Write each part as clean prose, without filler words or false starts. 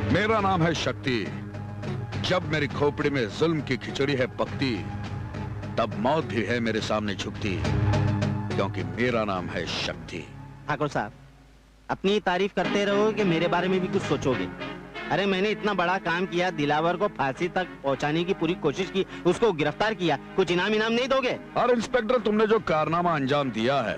मेरा नाम है शक्ति। जब मेरी खोपड़ी में जुल्म की खिचड़ी है पकती, तब मौत भी है मेरे सामने झुकती, क्योंकि मेरा नाम है शक्ति। ठाकुर साहब, अपनी तारीफ करते रहो कि मेरे बारे में भी कुछ सोचोगे। अरे मैंने इतना बड़ा काम किया, दिलावर को फांसी तक पहुंचाने की पूरी कोशिश की, उसको गिरफ्तार किया, कुछ इनाम नहीं दोगे? और इंस्पेक्टर, तुमने जो कारनामा अंजाम दिया है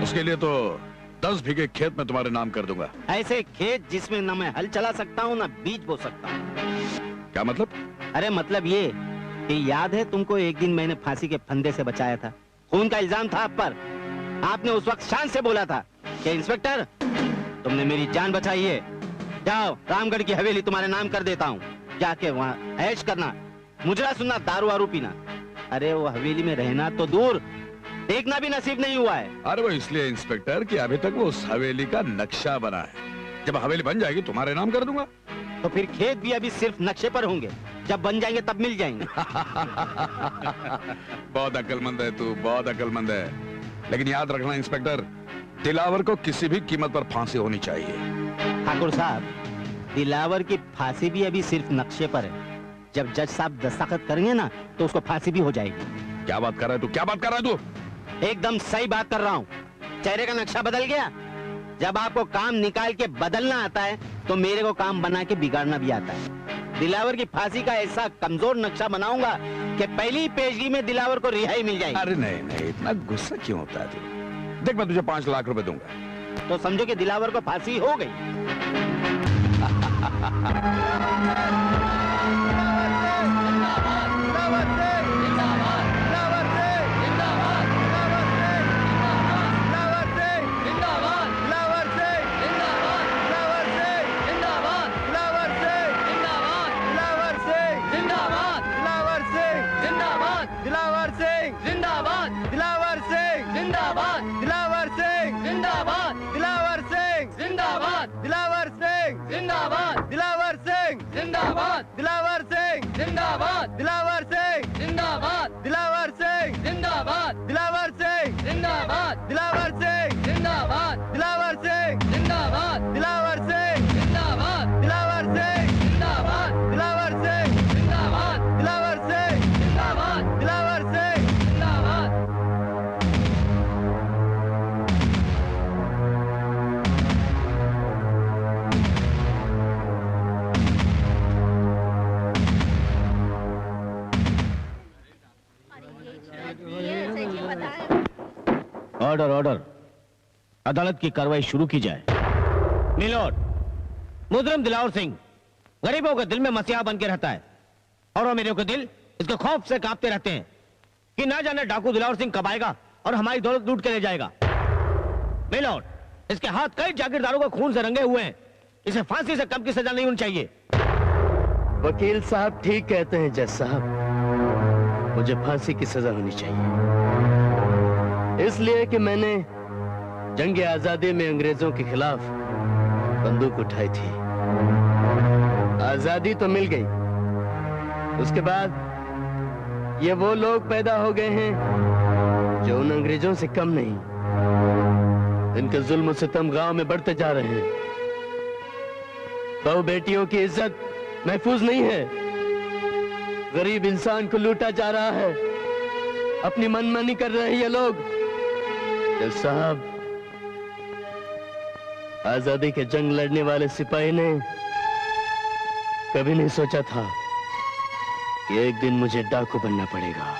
उसके लिए तो 10 बीघे खेत में तुम्हारे नाम कर दूंगा। ऐसे खेत जिसमें न मैं हल चला सकता हूँ न बीज बो सकता हूँ। क्या मतलब? अरे मतलब ये कि याद है तुमको एक दिन मैंने फांसी के फंदे से बचाया था, खून का इल्जाम था आप पर। आपने उस वक्त शान से बोला था कि इंस्पेक्टर तुमने मेरी जान बचाई है, जाओ रामगढ़ की हवेली तुम्हारे नाम कर देता हूँ, जाके वहाँ ऐश करना, मुजरा सुनना, दारू वारू पीना। अरे वो हवेली में रहना तो दूर, देखना भी नसीब नहीं हुआ है। अरे वो इसलिए इंस्पेक्टर कि अभी तक वो उस हवेली का नक्शा बना है। जब हवेली बन जाएगी तुम्हारे नाम कर दूंगा। तो फिर खेत भी अभी सिर्फ नक्शे पर होंगे, जब बन जाएंगे तब मिल जाएंगे। बहुत अक्लमंद है तू, बहुत अक्लमंद है। लेकिन याद रखना इंस्पेक्टर, दिलावर को किसी भी कीमत पर फांसी होनी चाहिए। ठाकुर साहब, दिलावर की फांसी भी अभी सिर्फ नक्शे पर है। जब जज साहब दस्तखत करेंगे ना तो उसको फांसी भी हो जाएगी। क्या बात कर रहा है तू? क्या बात कर रहा है तू? एकदम सही बात कर रहा हूँ। चेहरे का नक्शा बदल गया। जब आपको काम निकाल के बदलना आता है तो मेरे को काम बना के बिगाड़ना भी आता है। दिलावर की फांसी का ऐसा कमजोर नक्शा बनाऊंगा कि पहली पेशगी में दिलावर को रिहाई मिल जाएगी। अरे नहीं नहीं, इतना गुस्सा क्यों होता है तू? देख, मैं तुझे 5 लाख रुपए दूंगा। तो समझो कि दिलावर को फांसी हो गई। दिलावर सिंह जिंदाबाद, दिलावर सिंह जिंदाबाद, दिलावर सिंह जिंदाबाद, दिलावर सिंह जिंदाबाद, दिलावर सिंह जिंदाबाद, दिलावर सिंह जिंदाबाद, दिलावर सिंह जिंदाबाद, दिलावर सिंह जिंदाबाद, दिलावर सिंह जिंदाबाद, दिलावर सिंह जिंदाबाद, दिलावर सिंह जिंदाबाद। ऑर्डर ऑर्डर, अदालत की कार्रवाई शुरू की जाए। मिलोड, मुजरिम दिलावर सिंह गरीबों के दिल में मसीहा बन के रहता है और मेरे के दिल इसके खौफ से कांपते रहते हैं कि ना जाने डाकू दिलावर सिंह कब आएगा और हमारी दौलत लूट के ले जाएगा। मिलोड, इसके हाथ कई जागीरदारों के खून से रंगे हुए हैं, इसे फांसी से कम की सजा नहीं होनी चाहिए। वकील साहब ठीक कहते हैं जज साहब, मुझे फांसी की सजा होनी चाहिए, इसलिए कि मैंने जंग आजादी में अंग्रेजों के खिलाफ बंदूक उठाई थी। आजादी तो मिल गई, उसके बाद ये वो लोग पैदा हो गए हैं जो उन अंग्रेजों से कम नहीं। इनके जुल्म सितम गांव में बढ़ते जा रहे हैं। बहू बेटियों की इज्जत महफूज नहीं है, गरीब इंसान को लूटा जा रहा है, अपनी मनमानी कर रहे हैं ये लोग। जज साहब, आजादी के जंग लड़ने वाले सिपाही ने कभी नहीं सोचा था कि एक दिन मुझे डाकू बनना पड़ेगा।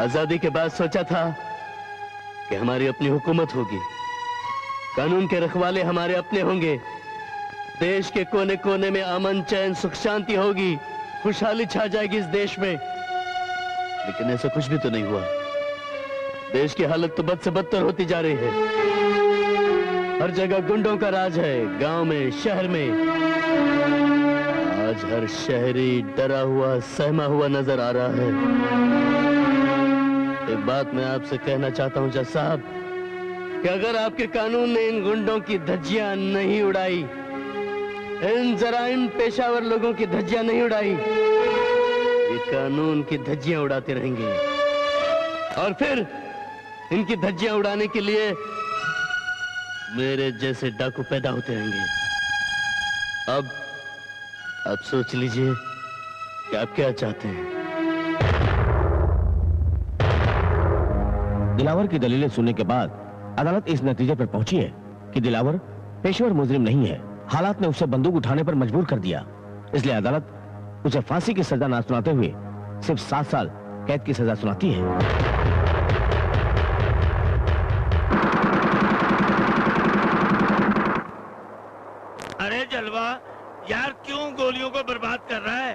आजादी के बाद सोचा था कि हमारी अपनी हुकूमत होगी, कानून के रखवाले हमारे अपने होंगे, देश के कोने कोने में अमन चैन सुख शांति होगी, खुशहाली छा जाएगी इस देश में। लेकिन ऐसा कुछ भी तो नहीं हुआ। देश की हालत तो बद से बदतर होती जा रही है। हर जगह गुंडों का राज है, गांव में, शहर में। आज हर शहरी डरा हुआ, सहमा हुआ नजर आ रहा है। एक बात मैं आपसे कहना चाहता हूं जज साहब, कि अगर आपके कानून ने इन गुंडों की धज्जियां नहीं उड़ाई, इन जराइम पेशावर लोगों की धज्जियां नहीं उड़ाई, ये कानून की धज्जियां उड़ाते रहेंगे। और फिर इनकी धज्जियां उड़ाने के लिए मेरे जैसे डाकू पैदा होते रहेंगे। अब सोच लीजिए कि आप क्या चाहते हैं। दिलावर की दलीलें सुनने के बाद अदालत इस नतीजे पर पहुंची है कि दिलावर पेशेवर मुजरिम नहीं है। हालात ने उसे बंदूक उठाने पर मजबूर कर दिया, इसलिए अदालत उसे फांसी की सजा ना सुनाते हुए सिर्फ 7 साल कैद की सजा सुनाती है। अरे जलवा यार, क्यों गोलियों को बर्बाद कर रहा है?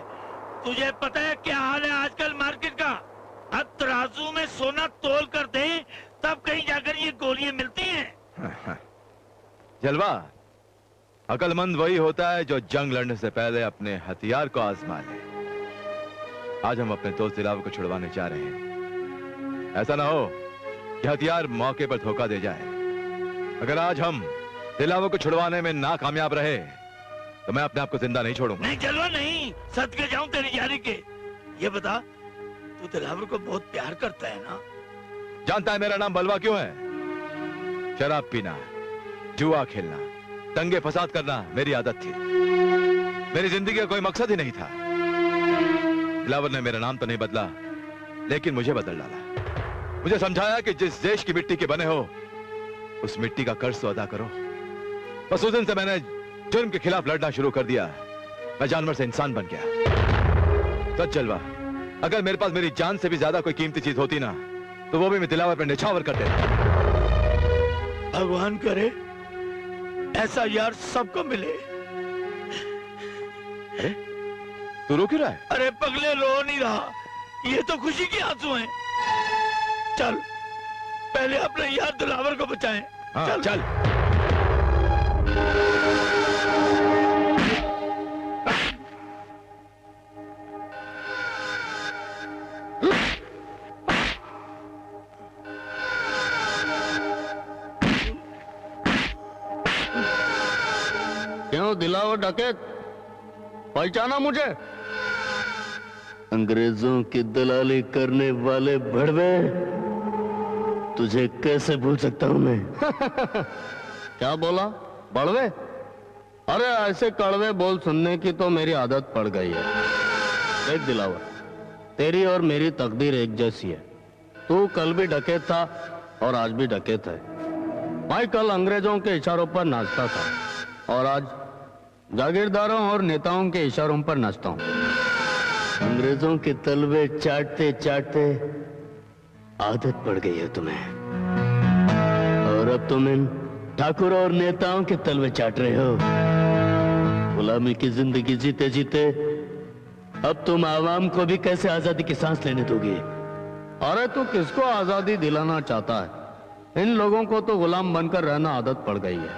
तुझे पता है क्या हाल है आजकल मार्केट का? अब तराजू में सोना तोल कर दे तब कहीं जाकर ये गोलियां मिलती हैं। जलवा, अकलमंद वही होता है जो जंग लड़ने से पहले अपने हथियार को आजमा ले। आज हम अपने दोस्त दिलावर को छुड़वाने जा रहे हैं। ऐसा ना हो कि हथियार मौके पर धोखा दे जाए। अगर आज हम दिलावर को छुड़वाने में नाकामयाब रहे तो मैं अपने आप को जिंदा नहीं छोड़ूंगा। नहीं जलवा नहीं, सदके जाऊं तेरी यारी के। ये बता, तू दिलावर को बहुत प्यार करता है ना? जानता है मेरा नाम बलवा क्यों है? शराब पीना, जुआ खेलना, दंगे फसाद करना मेरी आदत थी। मेरी जिंदगी का कोई मकसद ही नहीं था। दिलावर ने मेरा नाम तो नहीं बदला, लेकिन मुझे बदल डाला। मुझे समझाया कि जिस देश की मिट्टी के बने हो उस मिट्टी का कर्ज तो अदा करो। बस उस दिन से मैंने जुर्म के खिलाफ लड़ना शुरू कर दिया। मैं जानवर से इंसान बन गया। सच जलवा, अगर मेरे पास मेरी जान से भी ज्यादा कोई कीमती चीज होती ना तो वो भी मैं दिलावर पर निछावर कर देता। भगवान करे ऐसा यार सबको मिले। अरे तू रो क्यों रहा है? अरे पगले, रो नहीं रहा, ये तो खुशी के आंसू हैं। चल पहले अपने यार दिलावर को बचाएं। हाँ, चल चल। क्यों दिलावर डकैत, पहचाना मुझे? अंग्रेजों की दलाली करने वाले भड़वे, तुझे कैसे भूल सकता हूं मैं? क्या बोला? बड़वे? अरे ऐसे कड़वे बोल सुनने की तो मेरी आदत पड़ गई है। देख दिलावर, तेरी और मेरी तकदीर एक जैसी है। तू कल भी डकैत था और आज भी डकैत है। मैं कल अंग्रेजों के इशारों पर नाचता था और आज जागीरदारों और नेताओं के इशारों पर नाचता हूं। अंग्रेजों के तलवे चाटते चाटते आदत पड़ गई है तुम्हें, और अब तुम इन ठाकुर और नेताओं के तलवे चाट रहे हो। गुलामी की जिंदगी जीते जीते अब तुम आवाम को भी कैसे आजादी की सांस लेने दोगे? अरे तू किसको आजादी दिलाना चाहता है? इन लोगों को तो गुलाम बनकर रहना आदत पड़ गई है।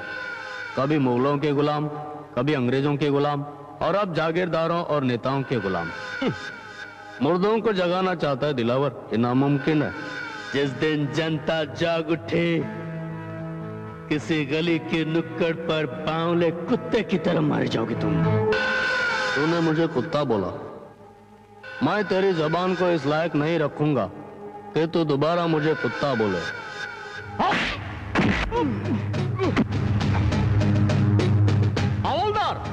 कभी मुगलों के गुलाम, कभी अंग्रेजों के गुलाम, और अब जागीरदारों और नेताओं के गुलाम। मुर्दों को जगाना चाहता है दिलावर, ये नामुमकिन है। जिस दिन जनता जाग उठे, किसी गली के नुक्कड़ पर बावले कुत्ते की तरह मारे जाओगे तुम। तूने मुझे कुत्ता बोला, मैं तेरी जबान को इस लायक नहीं रखूंगा कि तू दोबारा मुझे कुत्ता बोले। हवलदार!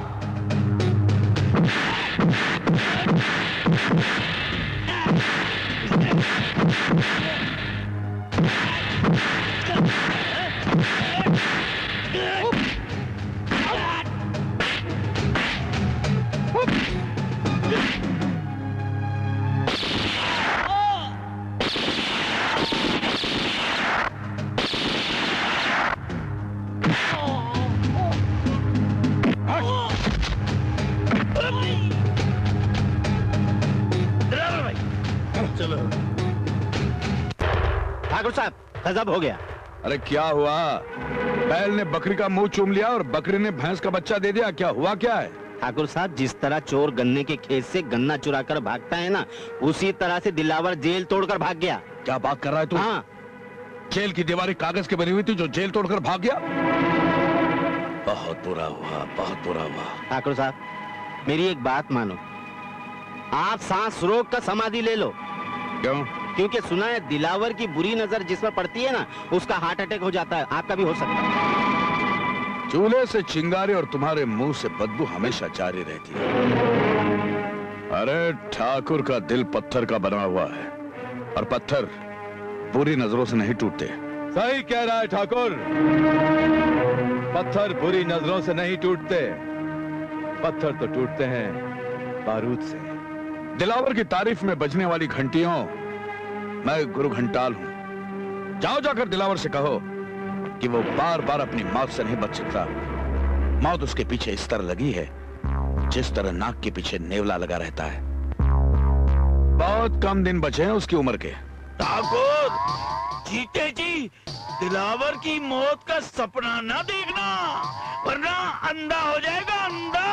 ठाकुर साहब, गजब हो गया। अरे क्या हुआ? बैल ने बकरी का मुंह चूम लिया और बकरी ने भैंस का बच्चा दे दिया। क्या हुआ क्या है? ठाकुर साहब, जिस तरह चोर गन्ने के खेत से गन्ना चुरा कर भागता है ना, उसी तरह से दिलावर जेल तोड़कर भाग गया। क्या बात कर रहा है तू? हाँ। जेल की दीवारें कागज की बनी हुई थी जो जेल तोड़कर भाग गया? बहुत बुरा हुआ, बहुत बुरा हुआ। ठाकुर साहब, मेरी एक बात मानो, आप सांस रोक कर समाधि ले लो। क्यों? क्योंकि सुना है दिलावर की बुरी नजर जिस पर पड़ती है ना, उसका हार्ट अटैक हो जाता है। आपका भी हो सकता है। चूल्हे से चिंगारी और तुम्हारे मुंह से बदबू हमेशा जारी रहती है। अरे ठाकुर का दिल पत्थर का बना हुआ है और पत्थर बुरी नजरों से नहीं टूटते। सही कह रहा है ठाकुर। पत्थर बुरी नजरों से नहीं टूटते, पत्थर तो टूटते हैं बारूद से। दिलावर की तारीफ में बजने वाली घंटियों, मैं गुरु घंटाल हूं। जाओ जाकर दिलावर से कहो कि वो बार बार अपनी मौत से नहीं बच सकता। मौत उसके पीछे इस तरह लगी है जिस तरह नाक के पीछे नेवला लगा रहता है। बहुत कम दिन बचे हैं उसकी उम्र के। ठाकुर जीते जी दिलावर की मौत का सपना ना देखना, वरना अंधा हो जाएगा, अंधा।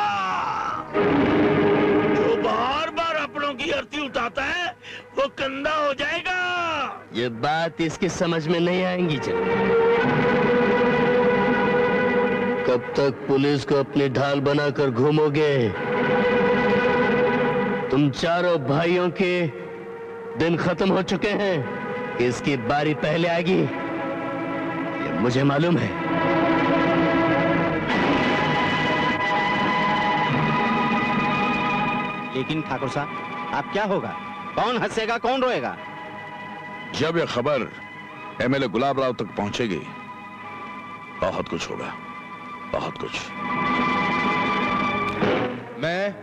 जो बार बार अपनों की अर्थी उठाता है वो कंधा हो जाएगा। ये बात इसकी समझ में नहीं आएंगी जनाब। कब तक पुलिस को अपनी ढाल बनाकर घूमोगे? तुम चारों भाइयों के दिन खत्म हो चुके हैं। इसकी बारी पहले आएगी, ये मुझे मालूम है। लेकिन ठाकुर साहब, आप क्या होगा? कौन हंसेगा, कौन रोएगा? जब यह खबर एमएलए गुलाब राव तक पहुंचेगी, बहुत कुछ होगा, बहुत कुछ। मैं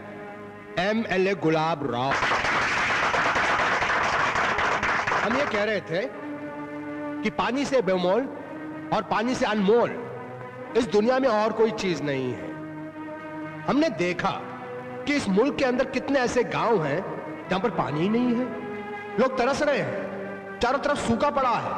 एमएलए गुलाब राव, हम ये कह रहे थे कि पानी से बेमोल और पानी से अनमोल इस दुनिया में और कोई चीज नहीं है। हमने देखा कि इस मुल्क के अंदर कितने ऐसे गांव हैं जहां पर पानी ही नहीं है। लोग तरस रहे हैं, चारों तरफ सूखा पड़ा है।